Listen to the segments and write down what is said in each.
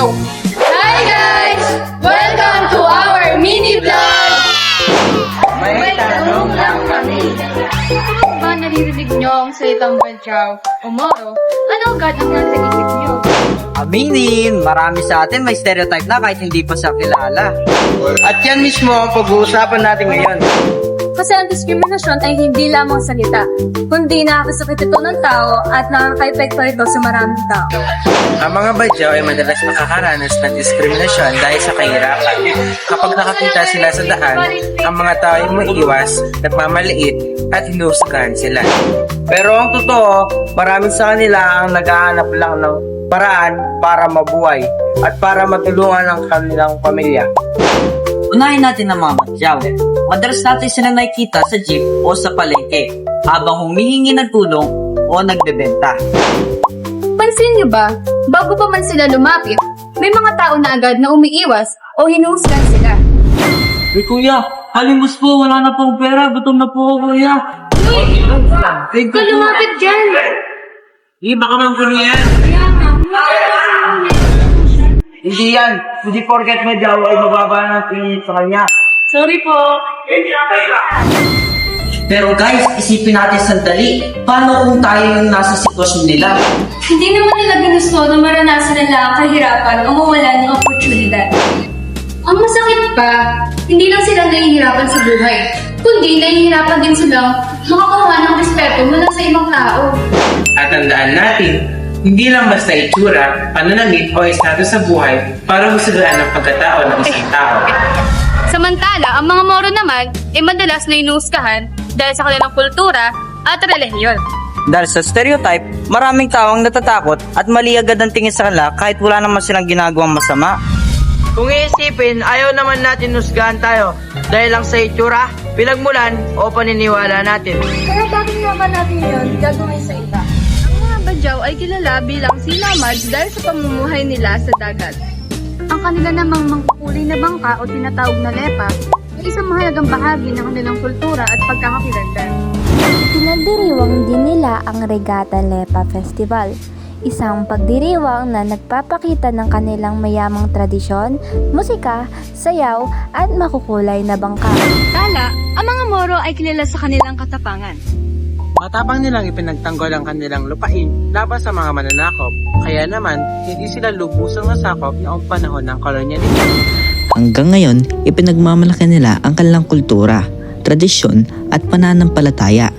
nyo. Hi guys! Welcome to our mini vlog! May tanong lang kami. Kapag ba naririnig nyo ang salitang badyaw o moro, ano agad ang nasa isip nyo? Aminin, marami sa atin may stereotype na kahit hindi pa siya kilala. At yan mismo ang pag-uusapan natin ngayon. Kasi ang diskriminasyon ay hindi lamang salita, kundi nakakasakit ito ng tao at nakaka-epekto ito sa maraming tao. Ang mga badyaw ay madalas nakakaranas ng diskriminasyon dahil sa kahirapan. Kapag nakakita sila sa daan, ang mga tao ay maiiwas, nagmamaliit at hinusgahan sila. Pero ang totoo, marami sa kanila ang naghahanap lang ng paraan para mabuhay at para matulungan ang kanilang pamilya. Unahin natin ang mga badyaw. Madalas natin sila nakikita sa jeep o sa palengke habang humihingi ng tulong o nagbebenta. Pansin niyo ba, bago pa man sila lumapit, may mga tao na agad na umiiwas o hinuhusgan sila. Hey kuya, halimos po, wala na pong pera, gutom na po ako kuya. Ka lumapit dyan! Baka mang gulo yan. Hindi yan. Hindi porket badyaw ay mababa ng tingin sa kanya. Sorry po. Pero guys, isipin natin sandali, paano kung tayo yung nasa sitwasyon nila? Hindi naman nila ginusto na maranasan nila ang kahirapan o mawalan ng oportunidad. Ang masakit pa, hindi lang sila nahihirapan sa buhay, kundi nahihirapan din silang makakuha ng respeto mula sa ibang tao. At tandaan natin, hindi lang basta itsura, pananamit o estado sa buhay para masagaan ang pagkatao ng isang tao. Samantala, ang mga moro naman ay madalas na inuuskahan dahil sa kanilang kultura at relihiyon. Dahil sa stereotype, maraming tao ang natatakot at mali agad ang tingin sa kanila kahit wala naman silang ginagawang masama. Kung iisipin, ayaw naman natin nusgahan tayo dahil lang sa itsura, pinagmulan o paniniwala natin. Pero bakit naman natin yun gagawin sa iba? Ang mga badyaw ay kilala bilang sinamads dahil sa pamumuhay nila sa dagat. Ang kanila namang mangkukulay na bangka o tinatawag na lepa ay isang mahalagang bahagi ng kanilang kultura at pagkakakilanlan. Pinagdiriwang din nila ang Regata Lepa Festival, isang pagdiriwang na nagpapakita ng kanilang mayamang tradisyon, musika, sayaw at makukulay na bangka. Tala, ang mga moro ay kilala sa kanilang katapangan. Matapang nilang ipinagtanggol ang kanilang lupain laban sa mga mananakop, kaya naman hindi sila lubusang nasakop noong panahon ng kolonyalismo. Hanggang ngayon, ipinagmamalaki nila ang kanilang kultura, tradisyon at pananampalataya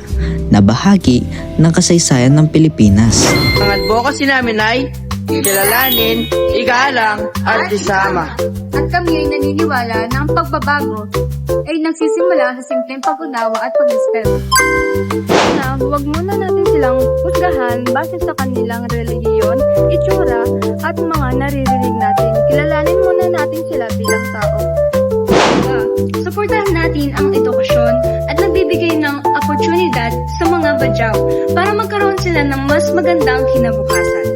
na bahagi ng kasaysayan ng Pilipinas. Ang advocacy namin ay kilalanin, igalang at isama. At kami ay naniniwala na ang pagbabago ay nagsisimula sa simpleng pag-unawa at pag-respeto. Na huwag muna natin silang husgahan base sa kanilang relihiyon, itsura at mga naririnig natin. Kilalanin muna natin sila bilang tao. Suportahan natin ang edukasyon at nagbibigay ng oportunidad sa mga badyaw para magkaroon sila ng mas magandang kinabukasan.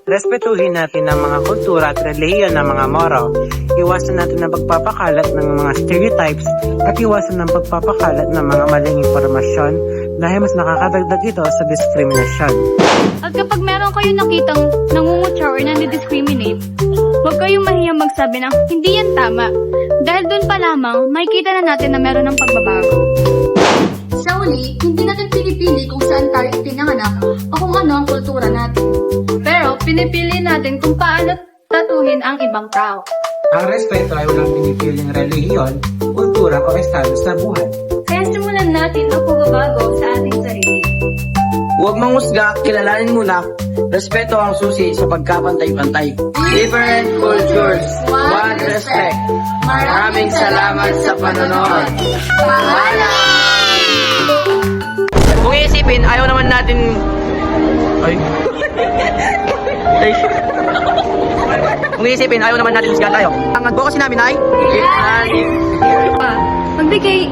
Respetuhin natin ang mga kultura at relihiyon ng mga Moro. Iwasan natin ang pagpapakalat ng mga stereotypes at iwasan ang pagpapakalat ng mga maling impormasyon dahil mas nakakadagdag ito sa diskriminasyon. At kapag meron kayong nakitang nangungutya or nandidiscriminate, huwag kayong mahiyang magsabi ng hindi yan tama. Dahil doon pa lamang, makikita na natin na meron ng pagbabago. Sa uli, hindi natin pinipili kung saan tayo pinanganak o kung ano ang kultura natin. Pero pinipili natin kung paano tatuhin ang ibang tao. Ang respeto ay walang pinipiling relihiyon, kultura o estado sa buhay. Kaya simulan natin ang pagbabago sa ating sarili. Huwag mangusga, kilalanin muna. Respeto ang susi sa pagkapantay-pantay. Different cultures, one respect. Maraming salamat sa panonood. Kung iisipin, ayaw naman natin... Ay. Kung iisipin, ayaw naman natin husgahan tayo. Ang advocacy namin ay... Magbigay...